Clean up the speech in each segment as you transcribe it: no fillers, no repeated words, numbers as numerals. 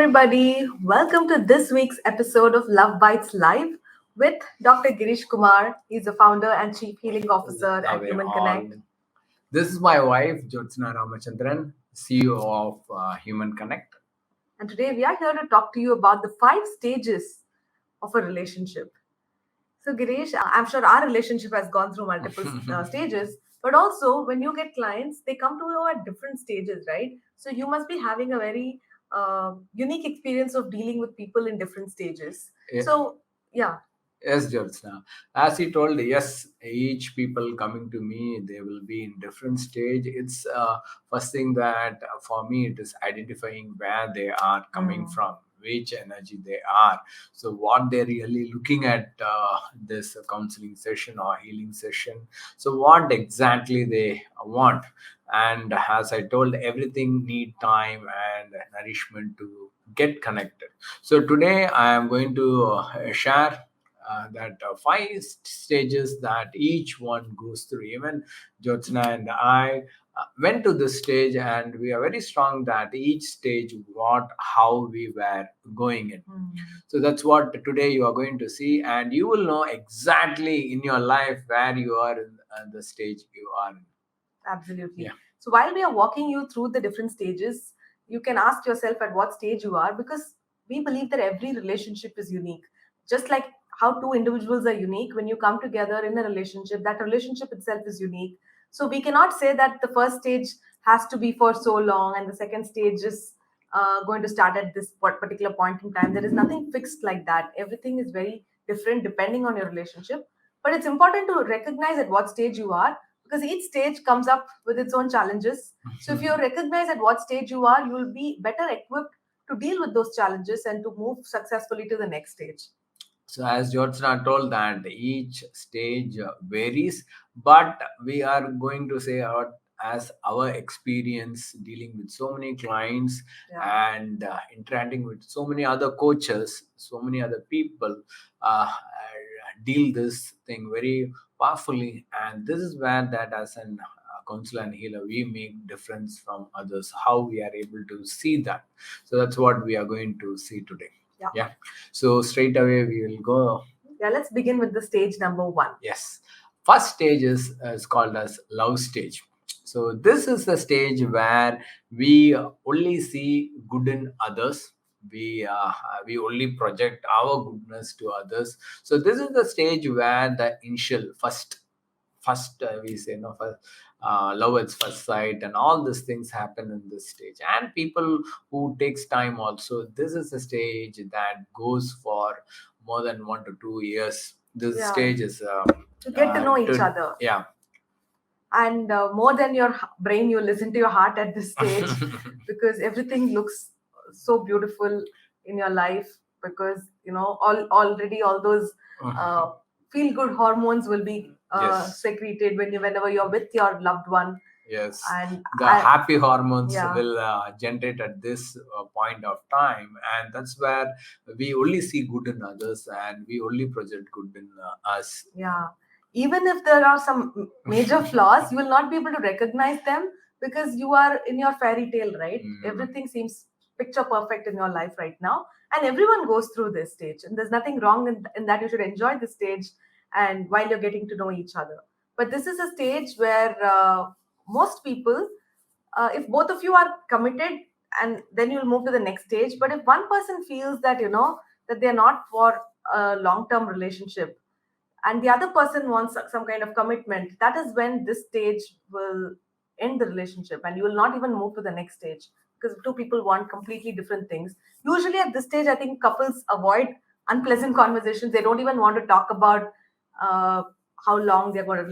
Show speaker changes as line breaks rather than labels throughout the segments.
everybody. Welcome to this week's episode of Love Bites Live with Dr. Girish Kumar. He's the founder and Chief Healing Officer at
Away
Human
all.
Connect.
This is my wife, Jyotsna Ramachandran, CEO of Human Connect.
And today we are here to talk to you about the 5 stages of a relationship. So, Girish, I'm sure our relationship has gone through multiple stages, but also when you get clients, they come to you at different stages, right? So, you must be having a very unique experience of dealing with people in different stages.
Yeah.
So, yeah.
Yes, Jyotsna. As he told, yes, each people coming to me, they will be in different stage. It's first thing that for me, it is identifying where they are coming from, which energy they are. So what they're really looking at this counseling session or healing session. So what exactly they want. And as I told, everything need time and nourishment to get connected. So today I am going to share that stages that each one goes through. Even Jyotsna and I went to this stage, and we are very strong that each stage what how we were going in. So that's what today you are going to see, and you will know exactly in your life where you are in the stage you are in.
Absolutely.
Yeah.
So while we are walking you through the different stages, you can ask yourself at what stage you are because we believe that every relationship is unique. Just like how two individuals are unique, when you come together in a relationship, that relationship itself is unique. So we cannot say that the first stage has to be for so long and the second stage is going to start at this particular point in time. There is nothing fixed like that. Everything is very different depending on your relationship. But it's important to recognize at what stage you are because each stage comes up with its own challenges. So if you recognize at what stage you are, you will be better equipped to deal with those challenges and to move successfully to the next stage.
So as Jyotsna told that each stage varies, but we are going to say as our experience dealing with so many clients and interacting with so many other coaches, so many other people, deal this thing very powerfully. And this is where that as an counselor and healer, we make difference from others, how we are able to see that. So that's what we are going to see today. Yeah. So straight away we will go.
Yeah, let's begin with the stage number 1.
Yes. First stage is called as love stage. So this is the stage where we only see good in others. We only project our goodness to others. So this is the stage where the initial first we say no first, love at first sight and all these things happen in this stage, and people who takes time also. This is a stage that goes for more than 1 to 2 years. This stage is
to get to know each other.
Yeah.
And more than your brain, you listen to your heart at this stage because everything looks so beautiful in your life because already all those feel good hormones will be secreted whenever you're with your loved one.
Yes,
and
the happy hormones
Yeah.
will generate at this point of time, and that's where we only see good in others and we only project good in us.
Yeah. Even if there are some major flaws, you will not be able to recognize them because you are in your fairy tale, right? Everything seems picture perfect in your life right now. And everyone goes through this stage. And there's nothing wrong in that. You should enjoy the stage and while you're getting to know each other. But this is a stage where most people, if both of you are committed, and then you'll move to the next stage. But if one person feels that, that they're not for a long term relationship, and the other person wants some kind of commitment, that is when this stage will end the relationship and you will not even move to the next stage because two people want completely different things. Usually at this stage, I think couples avoid unpleasant conversations. They don't even want to talk about uh, how long they're going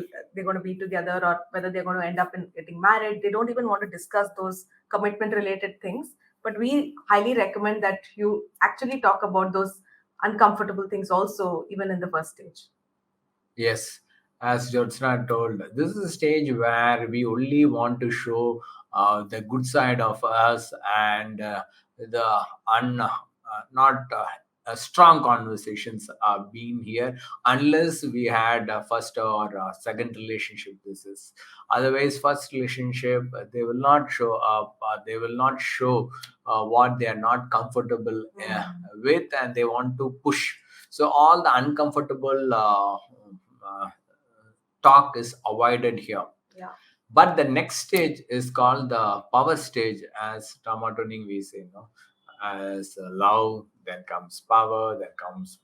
to be together or whether they're going to end up in getting married. They don't even want to discuss those commitment related things, but we highly recommend that you actually talk about those uncomfortable things also even in the first stage.
Yes, as Jyotsna told, this is a stage where we only want to show the good side of us and the not strong conversations are being here, unless we had a first or second relationship. This is otherwise first relationship, they will not show up, they will not show what they are not comfortable with, and they want to push. So all the uncomfortable uh, talk is avoided here.
Yeah.
But the next stage is called the power stage, as trauma tuning we say, no? As love, then comes power, then comes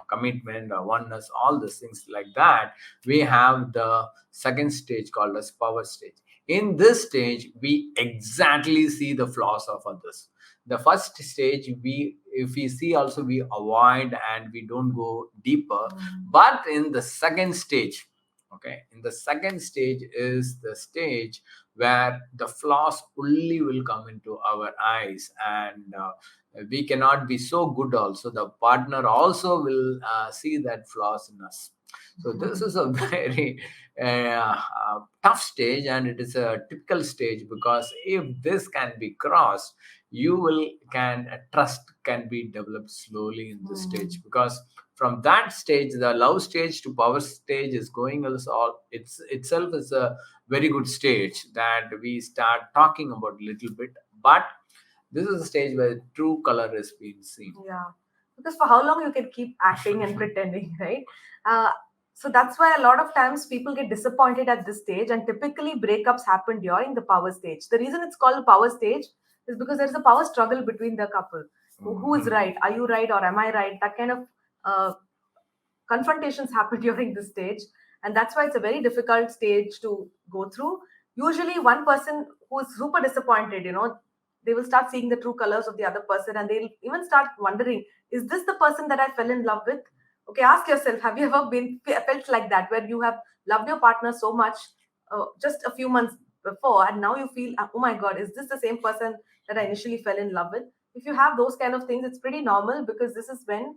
commitment, oneness, all these things like that. We have the second stage called as power stage. In this stage, we exactly see the flaws of others. The first stage, we if we see also, we avoid and we don't go deeper. But in the second stage, okay, in the second stage is the stage where the flaws only will come into our eyes, and we cannot be so good also, the partner also will see that flaws in us. So this is a very tough stage, and it is a typical stage, because if this can be crossed, you will can trust can be developed slowly in this stage. Because from that stage, the love stage to power stage is going also all, it's itself is a very good stage that we start talking about a little bit. But this is a stage where true color is being seen.
Yeah, because for how long you can keep acting and pretending, right? Uh, so that's why a lot of times people get disappointed at this stage, and typically breakups happen during the power stage. The reason it's called the power stage is because there's a power struggle between the couple. Who is right? Are you right or am I right? That kind of uh, confrontations happen during this stage, and that's why it's a very difficult stage to go through. Usually one person who is super disappointed, they will start seeing the true colors of the other person, and they'll even start wondering, is this the person that I fell in love with? Okay, ask yourself, have you ever been felt like that, where you have loved your partner so much just a few months before, and now you feel, oh my god, is this the same person that I initially fell in love with? If you have those kind of things, it's pretty normal, because this is when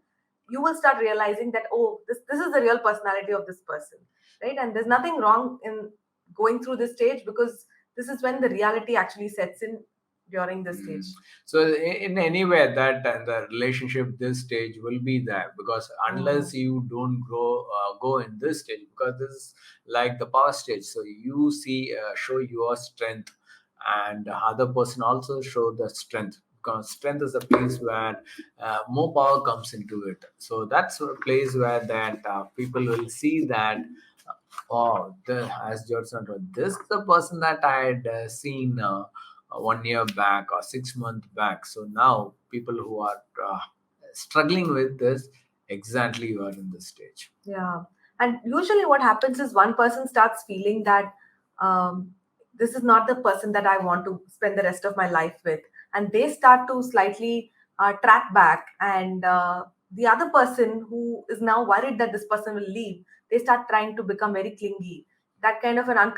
you will start realizing that, oh, this is the real personality of this person, right? And there's nothing wrong in going through this stage, because this is when the reality actually sets in during this stage.
So in any way that the relationship this stage will be there, because unless you don't go in this stage, because this is like the power stage, so you see show your strength, and the other person also show the strength, because strength is a place where more power comes into it. So that's a place where that people will see that, oh, as Judson wrote, this is the person that I had seen 1 year back or 6 months back. So now people who are struggling with this, exactly you are in this stage.
Yeah. And usually what happens is one person starts feeling that this is not the person that I want to spend the rest of my life with. And they start to slightly track back. And the other person who is now worried that this person will leave, they start trying to become very clingy. That kind of an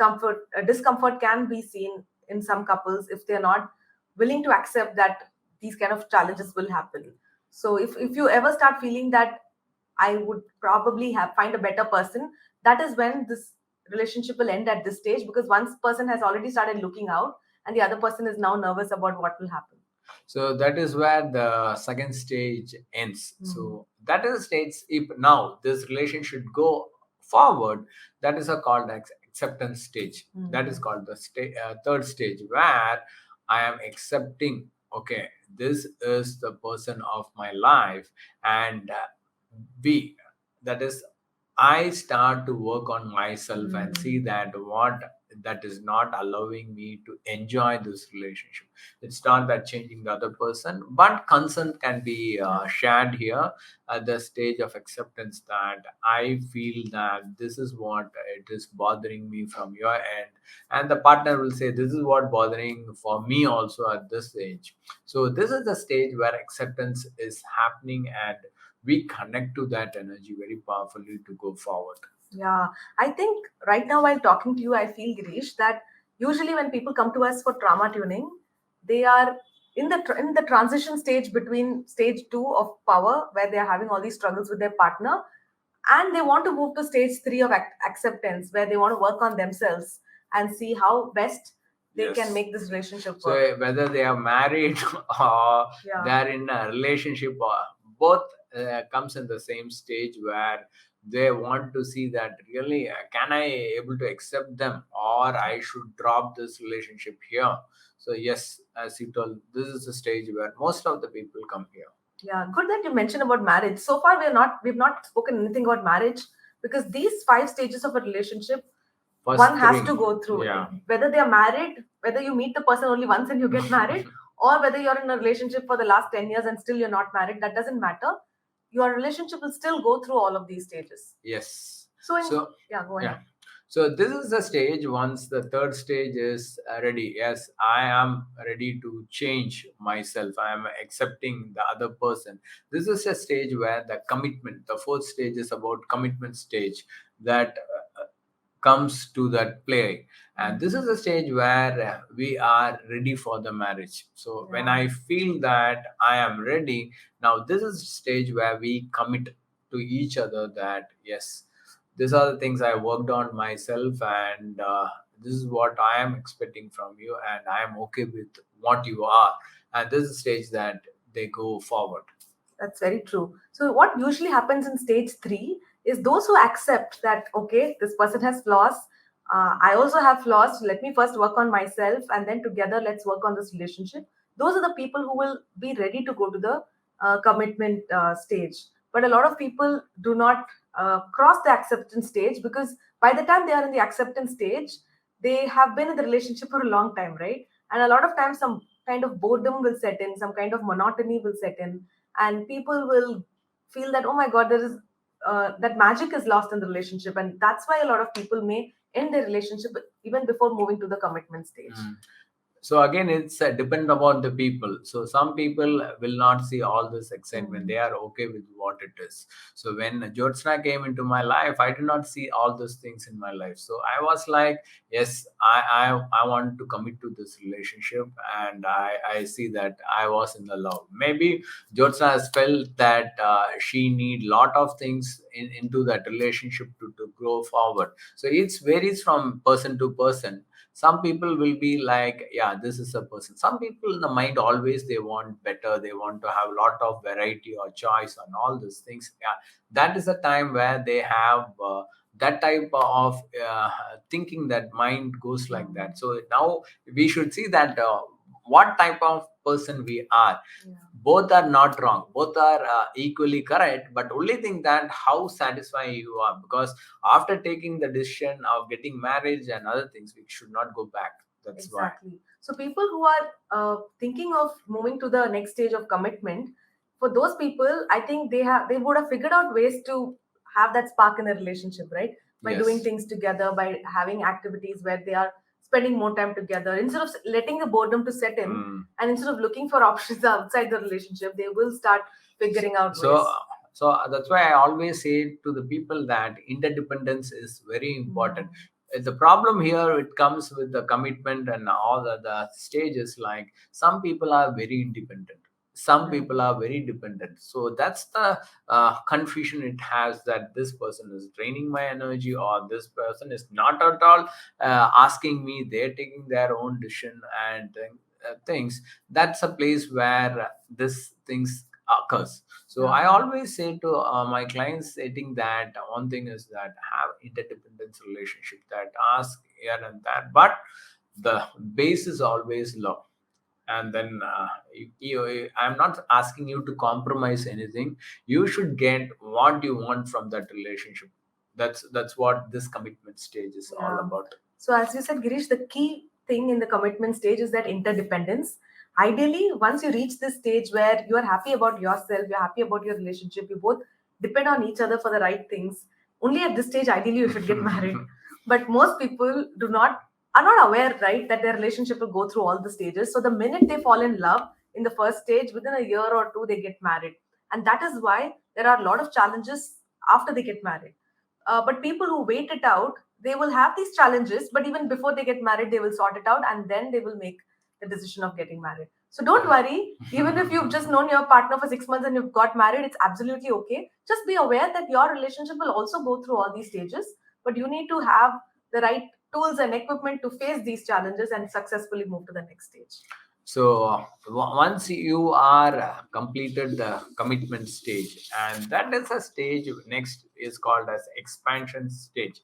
discomfort can be seen in some couples if they're not willing to accept that these kind of challenges will happen. So if you ever start feeling that I would probably have find a better person, that is when this relationship will end at this stage, because one person has already started looking out and the other person is now nervous about what will happen.
So that is where the second stage ends. So that is stage, if now this relation should go forward, that is a called acceptance stage. That is called the third stage, where I am accepting, okay, this is the person of my life, and B, that is, I start to work on myself and see that what that is not allowing me to enjoy this relationship. It's not that changing the other person, but consent can be shared here at the stage of acceptance, that I feel that this is what it is bothering me from your end, and the partner will say this is what bothering for me also at this age. So this is the stage where acceptance is happening, and we connect to that energy very powerfully to go forward.
Yeah, I think right now while talking to you, I feel, Girish, that usually when people come to us for trauma tuning, they are in the transition stage between stage two of power, where they are having all these struggles with their partner, and they want to move to stage three of acceptance, where they want to work on themselves and see how best they can make this relationship work.
So whether they are married or
Yeah.
they're in a relationship, or both comes in the same stage where they want to see that really can I able to accept them, or I should drop this relationship here. So yes, as you told, this is the stage where most of the people come here.
Yeah, good that you mentioned about marriage. So far, we've not spoken anything about marriage, because these five stages of a relationship, one
First
has
three,
to go through it.
yeah.
Whether they are married, whether you meet the person only once and you get married, or whether you're in a relationship for the last 10 years and still you're not married, that doesn't matter. Your relationship will still go through all of these stages.
Yes.
So,
So
yeah, go
yeah.
ahead.
So this is the stage. Once the third stage is ready, yes, I am ready to change myself. I am accepting the other person. This is a stage where the commitment. The fourth stage is about commitment stage that comes to that play, and this is the stage where we are ready for the marriage. So when
Yeah.
I feel that I am ready, now this is the stage where we commit to each other that yes, these are the things I worked on myself, and this is what I am expecting from you, and I am okay with what you are, and this is the stage that they go forward.
That's very true. So, what usually happens in stage three is those who accept that, okay, this person has flaws. I also have flaws. Let me first work on myself, and then together let's work on this relationship. Those are the people who will be ready to go to the commitment stage. But a lot of people do not cross the acceptance stage, because by the time they are in the acceptance stage, they have been in the relationship for a long time, right? And a lot of times, some kind of boredom will set in, some kind of monotony will set in, and people will feel that, oh my god, there is that magic is lost in the relationship, and that's why a lot of people may end their relationship even before moving to the commitment stage.
Mm. So again, it's depend upon the people. So some people will not see all this excitement. They
Mm.
are okay with what it is. So when Jyotsna came into my life, I did not see all those things in my life. So I was like, yes, I want to commit to this relationship, and I see that I was in the love. Maybe Jyotsna has felt that she need lot of things into that relationship to grow forward. So it varies from person to person. Some people will be like, yeah, this is a person. Some people in the mind always they want better, they want to have a lot of variety or choice and all these things. Yeah, that is a time where they have that type of thinking, that mind goes like that. So now we should see that what type of person we are.
Yeah.
Both are not wrong, both are equally correct, but only thing that how satisfied you are, because after taking the decision of getting marriage and other things, we should not go back. That's why.
Exactly. So people who are thinking of moving to the next stage of commitment, for those people, I think they would have figured out ways to have that spark in their relationship, right? By doing
Yes.
things together, by having activities where they are spending more time together, instead of letting the boredom to set in,
Mm.
and instead of looking for options outside the relationship, they will start
so
figuring out
so
ways.
so that's why I always say to the people that interdependence is very important.
Mm.
The problem here, it comes with the commitment and all the stages. Like some people are very independent, some
Right.
people are very dependent. So that's the confusion it has, that this person is draining my energy, or this person is not at all asking me. They're taking their own decision and things. That's a place where this things occurs. So I
Yeah.
always say to my clients, stating that one thing is that have interdependence relationship, that ask here and that, but the base is always low. And then I'm not asking you to compromise anything. You should get what you want from that relationship. That's what this commitment stage is all
Yeah.
about.
So, as you said, Girish, the key thing in the commitment stage is that interdependence. Ideally, once you reach this stage where you are happy about yourself, you're happy about your relationship, you both depend on each other for the right things. Only at this stage, ideally, you should get married. But most people do not are not aware, right, that their relationship will go through all the stages. So the minute they fall in love in the first stage, within a year or two, they get married, and that is why there are a lot of challenges after they get married. But people who wait it out, they will have these challenges, but even before they get married, they will sort it out, and then they will make the decision of getting married. So don't worry, even if you've just known your partner for 6 months and you've got married, it's absolutely okay. Just be aware that your relationship will also go through all these stages, but you need to have the right tools and equipment to face these challenges and successfully move to the next stage.
Once you are completed the commitment stage, and that is a stage, next is called as expansion stage.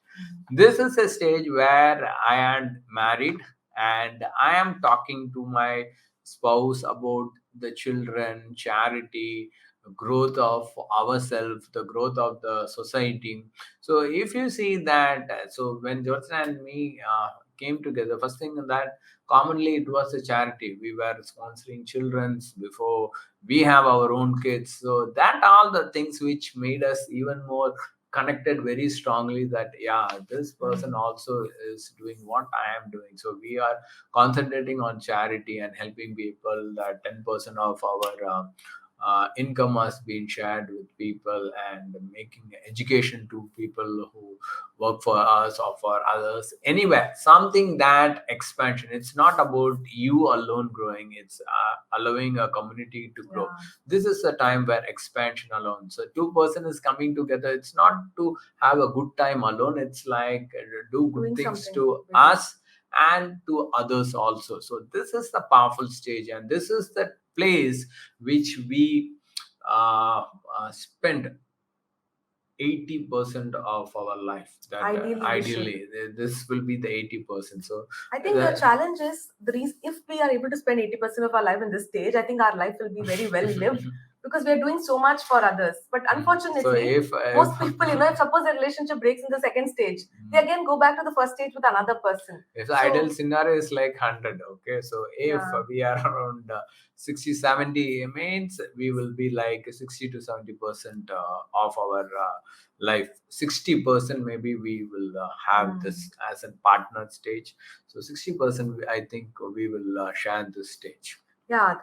This is a stage where I am married and I am talking to my spouse about the children, charity, growth of ourselves, the growth of the society. So if you see that, so when Jyotsna and me came together, first thing that commonly it was a charity. We were sponsoring children's before we have our own kids. So that all the things which made us even more connected very strongly, that yeah, this person also is doing what I am doing. So we are concentrating on charity and helping people, that 10% of our income has been shared with people, and making education to people who work for us or for others. Anyway, something that expansion, it's not about you alone growing, it's allowing a community to grow.
Yeah.
This is a time where expansion alone, so two-person is coming together, it's not to have a good time alone, it's like do good
Doing
things
something
to
bigger.
us and to others also. So this is the powerful stage, and this is the place which we spend 80% of our life. That
Ideally, we should.
ideally this will be the 80%. So
I think the challenge is the reason, if we are able to spend 80% of our life in this stage, I think our life will be very well lived because we are doing so much for others. But
so
unfortunately,
if
most people, if suppose a relationship breaks in the second stage, they again go back to the first stage with another person.
if the ideal scenario is like 100, okay, so if
Yeah.
we are around 60 70, means we will be like 60 to 70% of our life. 60% maybe we will have this as a partner stage. So 60% I think we will share this stage.
Yeah.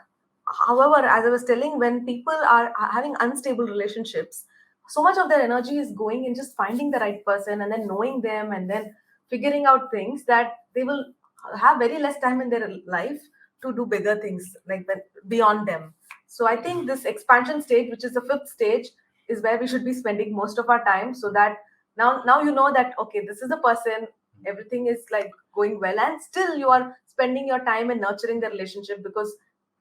However, as I was telling, when people are having unstable relationships, so much of their energy is going in just finding the right person and then knowing them and then figuring out things, that they will have very less time in their life to do bigger things like that beyond them. So I think this expansion stage, which is the fifth stage, is where we should be spending most of our time, so that now you know that okay, this is the person, everything is like going well, and still you are spending your time and nurturing the relationship, because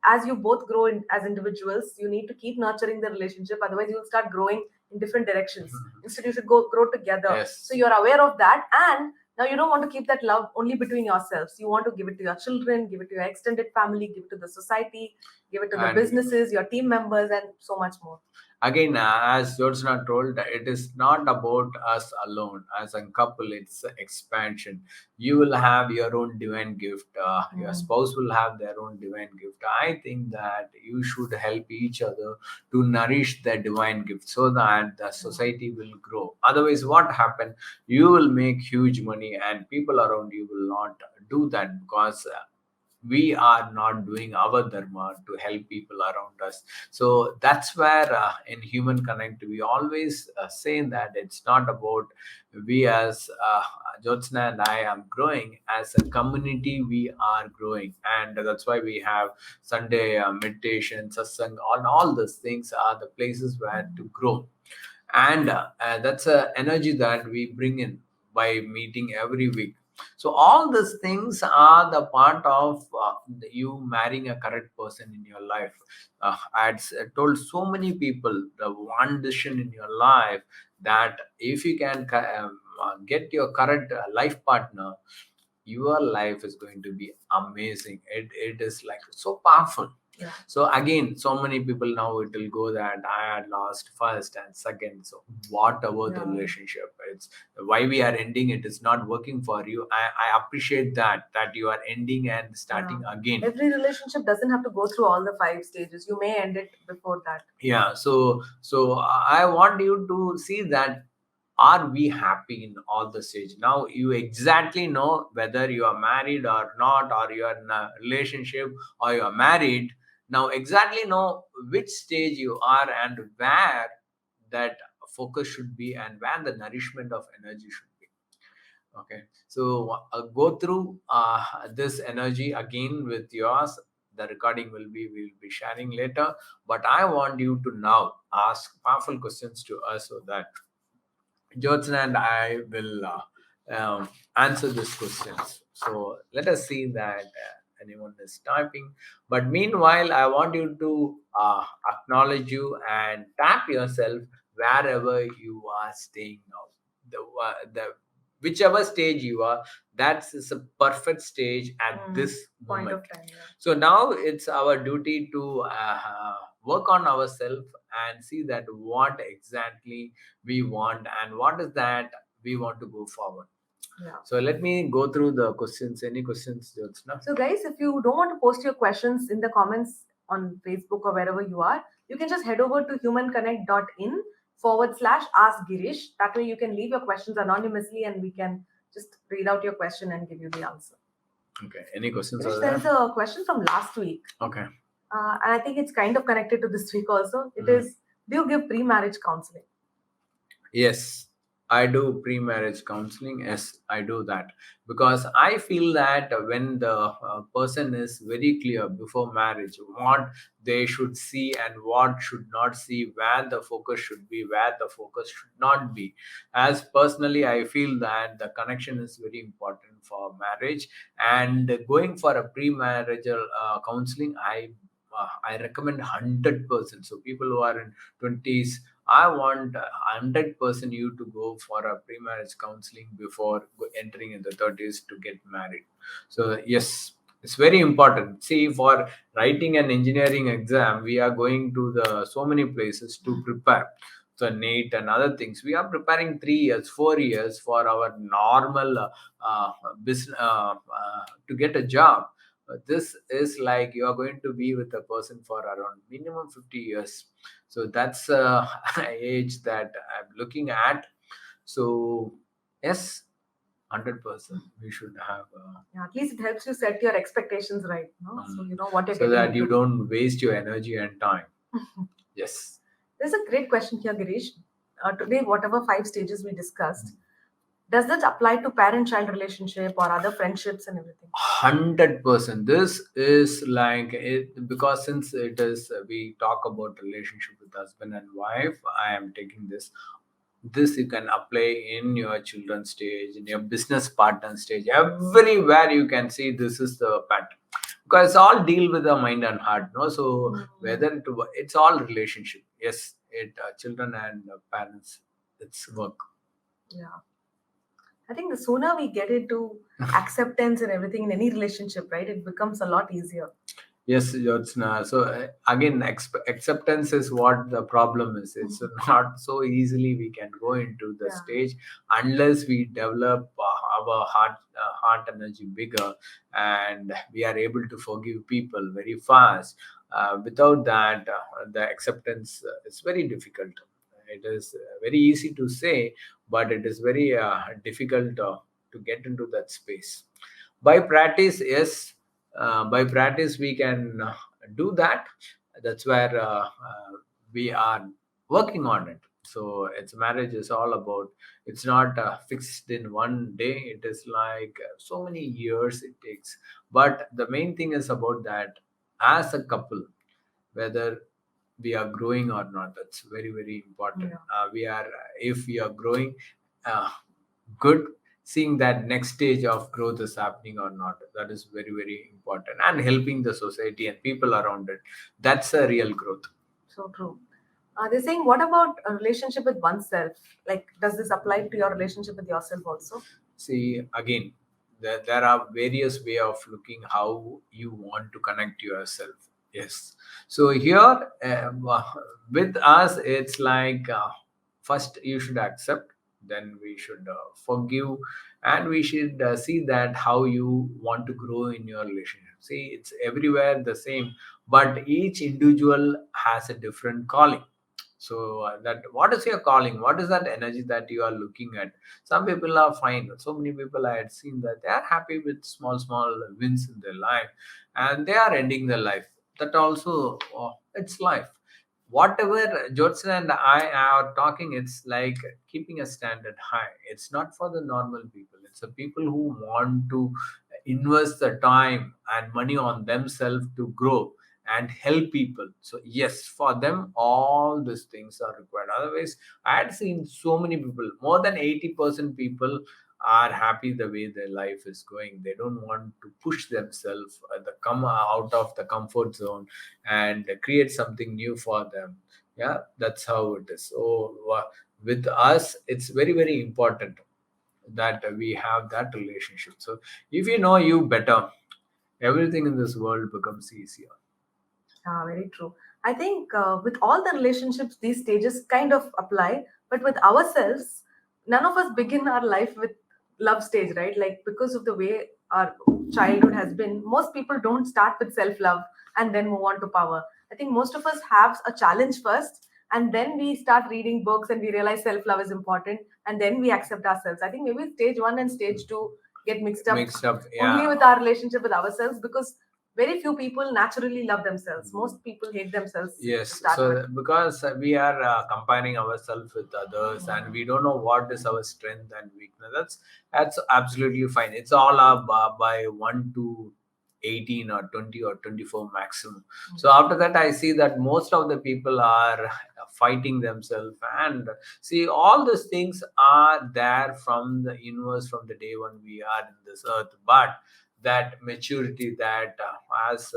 as you both grow as individuals, you need to keep nurturing the relationship. Otherwise, you'll start growing in different directions. Instead, you should grow together.
Yes.
So you're aware of that, and now you don't want to keep that love only between yourselves. You want to give it to your children, give it to your extended family, give it to the society, give it to the
And
businesses, your team members, and so much more.
again, as Jyotsna told, it is not about us alone. As a couple, it's expansion. You will have your own divine gift. Your spouse will have their own divine gift. I think that you should help each other to nourish the divine gift, so that the society will grow. Otherwise, what happen? You will make huge money, and people around you will not do that, because we are not doing our dharma to help people around us. So that's where in human connect we always say that it's not about we as Jyotsna and I am growing, as a community we are growing, and that's why we have Sunday meditation, satsang, all those things are the places where to grow. And that's a energy that we bring in by meeting every week. So all these things are the part of you marrying a correct person in your life. Told so many people the one decision in your life, that if you can get your correct life partner, your life is going to be amazing. It is like so powerful.
Yeah.
So again, so many people now it will go that I had lost first and second. So whatever the
Yeah.
relationship, it's why we are ending. It is not working for you. I appreciate that you are ending and starting again.
Every relationship doesn't have to go through all the five stages. You may end it before that.
Yeah. So I want you to see that, are we happy in all the stage? Now you exactly know whether you are married or not, or you are in a relationship or you are married. Now exactly know which stage you are, and where that focus should be, and where the nourishment of energy should be. Okay, so go through this energy again with yours. The recording we will be sharing later, but I want you to now ask powerful questions to us, so that Jyotsna and I will answer these questions. So let us see that anyone is typing. But meanwhile, I want you to acknowledge you and tap yourself wherever you are staying now. The whichever stage you are, that's is a perfect stage at this
Point
moment.
of time. Yeah.
So now it's our duty to work on ourselves and see that what exactly we want and what is that we want to go forward.
Yeah.
So let me go through the questions. Any questions, Jyotsna?
So, guys, if you don't want to post your questions in the comments on Facebook or wherever you are, you can just head over to humanconnect.in/ask Girish. That way, you can leave your questions anonymously and we can just read out your question and give you the answer.
Okay. Any questions
Girish,
over
there is
there?
a question from last week,
Okay.
and I think it's kind of connected to this week also. It is, do you give pre marriage counseling?
Yes, I do pre-marriage counseling. Yes, I do that because I feel that when the person is very clear before marriage what they should see and what should not see, where the focus should be, where the focus should not be. As personally, I feel that the connection is very important for marriage, and going for a pre-marital counseling, I recommend 100%. So people who are in 20s, I want 100% you to go for a pre-marriage counseling before entering in the 30s to get married. So yes, it's very important. See, for writing an engineering exam, we are going to the so many places to prepare. So NEET and other things. We are preparing 3 years, 4 years for our normal business to get a job. This is like you are going to be with a person for around minimum 50 years. So that's age that I'm looking at. So yes, 100% we should have
Yeah, at least it helps you set your expectations right, no? So you know what you're
so
getting
that you
into.
don't waste your energy and time. Yes.
There's a great question here, Girish. Today, whatever 5 stages we discussed, does that apply to parent-child relationship or other friendships and everything?
100%. This is like it because since it is we talk about relationship with husband and wife, I am taking this you can apply in your children's stage, in your business partner stage, everywhere you can see this is the pattern, because it's all deal with the mind and heart, no? So whether it's all relationship. Yes, it children and parents, it's work.
Yeah. I think the sooner we get into acceptance and everything in any relationship, right, it becomes a lot easier.
Yes, Jyotsna. So again, acceptance is what the problem is. It's not so easily we can go into the
Yeah.
stage unless we develop our heart energy bigger, and we are able to forgive people very fast. Without that, the acceptance is very difficult. It is very easy to say, but it is very difficult to get into that space. By practice, yes, by practice we can do that. That's where we are working on it. So it's marriage is all about, it's not fixed in one day. It is like so many years it takes. But the main thing is about that, as a couple, whether we are growing or not, that's very very important.
Yeah.
We are If we are growing uh, good, seeing that next stage of growth is happening or not, that is very very important, and helping the society and people around it, that's a real growth.
So true. They're saying, what about a relationship with oneself? Like, does this apply to your relationship with yourself also?
See, again, there are various way of looking how you want to connect yourself. Yes. So here, with us, it's like first you should accept, then we should forgive, and we should see that how you want to grow in your relationship. See, it's everywhere the same, but each individual has a different calling. So that what is your calling, what is that energy that you are looking at? Some people are fine. So many people I had seen that they are happy with small small wins in their life, and they are ending their life. That also, it's life. Whatever Jotson and I are talking, it's like keeping a standard high. It's not for the normal people. It's the people who want to invest the time and money on themselves to grow and help people. So yes, for them all these things are required. Otherwise, I had seen so many people, more than 80% people are happy the way their life is going. They don't want to push themselves, come out of the comfort zone and create something new for them. Yeah, that's how it is. So with us, it's very, very important that we have that relationship. So if you know you better, everything in this world becomes easier.
Ah, very true. I think with all the relationships, these stages kind of apply, but with ourselves, none of us begin our life with love stage, right? Like because of the way our childhood has been, most people don't start with self love and then move on to power. I think most of us have a challenge first, and then we start reading books and we realize self love is important, and then we accept ourselves. I think maybe stage one and stage two get mixed up
Mixed up,
only
yeah.
with our relationship with ourselves because very few people naturally love themselves. Most people hate themselves to
Yes,
start with.
so because we are comparing ourselves with others and we don't know what is our strength and weakness, that's absolutely fine. It's all up by 1 to 18 or 20 or 24 maximum. So after that, I see that most of the people are fighting themselves, and see, all these things are there from the universe, from the day when we are in this earth. But that maturity, that as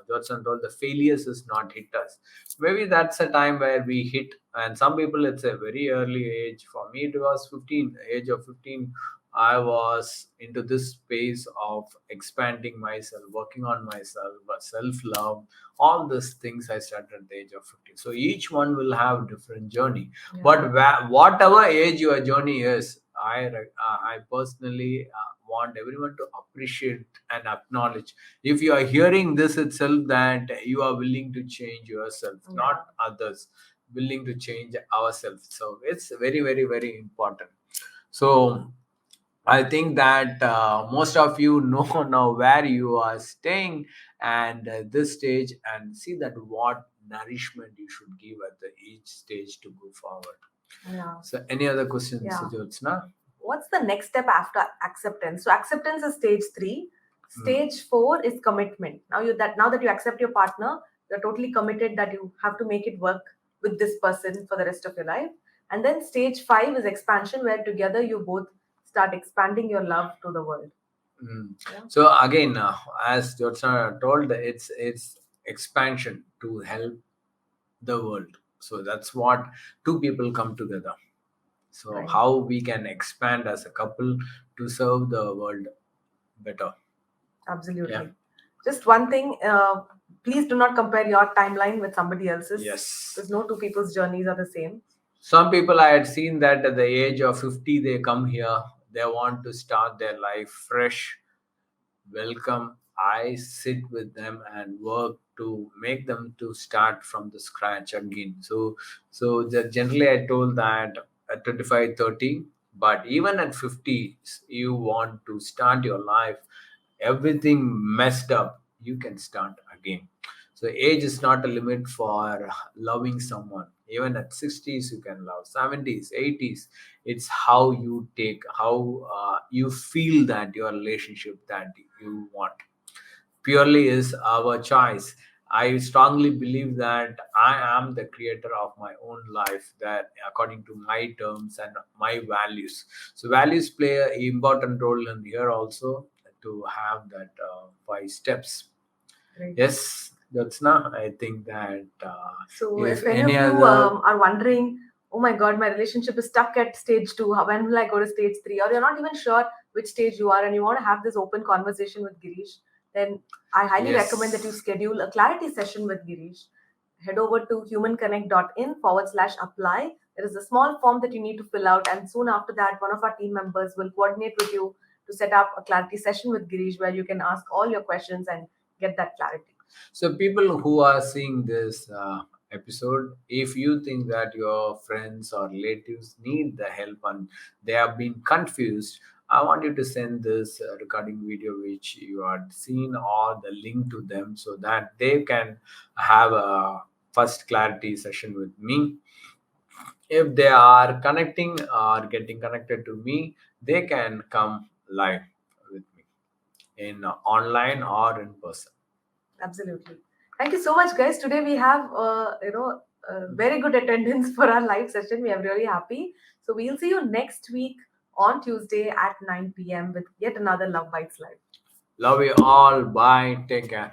Johnson told, the failures is not hit us. Maybe that's a time where we hit, and some people it's a very early age. For me, it was 15, age of 15. I was into this space of expanding myself, working on myself, self love, all these things I started at the age of 15. So each one will have different journey.
Yeah.
But whatever age your journey is, I personally want everyone to appreciate and acknowledge. If you are hearing this itself, that you are willing to change yourself,
Yeah.
not others, willing to change ourselves. So it's very, very, very important. So I think that most of you know now where you are staying and this stage, and see that what nourishment you should give at the each stage to go forward.
Yeah.
So any other questions,
Yeah.
Jyotsna?
What's the next step after acceptance? So acceptance is stage three. Stage four is commitment. Now that you accept your partner, you're totally committed that you have to make it work with this person for the rest of your life. And then stage five is expansion, where together you both start expanding your love to the world.
Mm.
Yeah.
So again, as Jyotsna told, it's expansion to help the world. So that's what two people come together. So
Right.
how we can expand as a couple to serve the world better.
Absolutely.
Yeah.
Just one thing, please do not compare your timeline with somebody else's.
Yes.
Because no two people's journeys are the same.
Some people I had seen that at the age of 50 they come here. They want to start their life fresh. Welcome. I sit with them and work to make them to start from the scratch again. Generally I told that at 25, 30, but even at 50 you want to start your life, everything messed up, you can start again. So age is not a limit for loving someone. Even at 60s you can love, 70s, 80s. It's how you take, how you feel that your relationship that you want purely is our choice. I strongly believe that I am the creator of my own life, that according to my terms and my values. So values play an important role in here also, to have that 5 steps.
Right.
Yes, that's not. I think that
So,
if
if any
any
of you
other.
are wondering, oh my God, my relationship is stuck at stage two, when will I go to stage three? Or you're not even sure which stage you are and you want to have this open conversation with Girish, then I highly recommend that you
Yes.
schedule a clarity session with Girish. Head over to humanconnect.in/apply. There is a small form that you need to fill out, and soon after that, one of our team members will coordinate with you to set up a clarity session with Girish where you can ask all your questions and get that clarity.
So, people who are seeing this episode, if you think that your friends or relatives need the help and they have been confused, I want you to send this recording video which you had seen, or the link to them, so that they can have a first clarity session with me. If they are connecting or getting connected to me, they can come live with me in online or in person.
Absolutely. Thank you so much, guys. Today we have, very good attendance for our live session. We are really happy. So we'll see you next week on Tuesday at 9 p.m. with yet another Love Bites Live.
Love you all. Bye. Take care.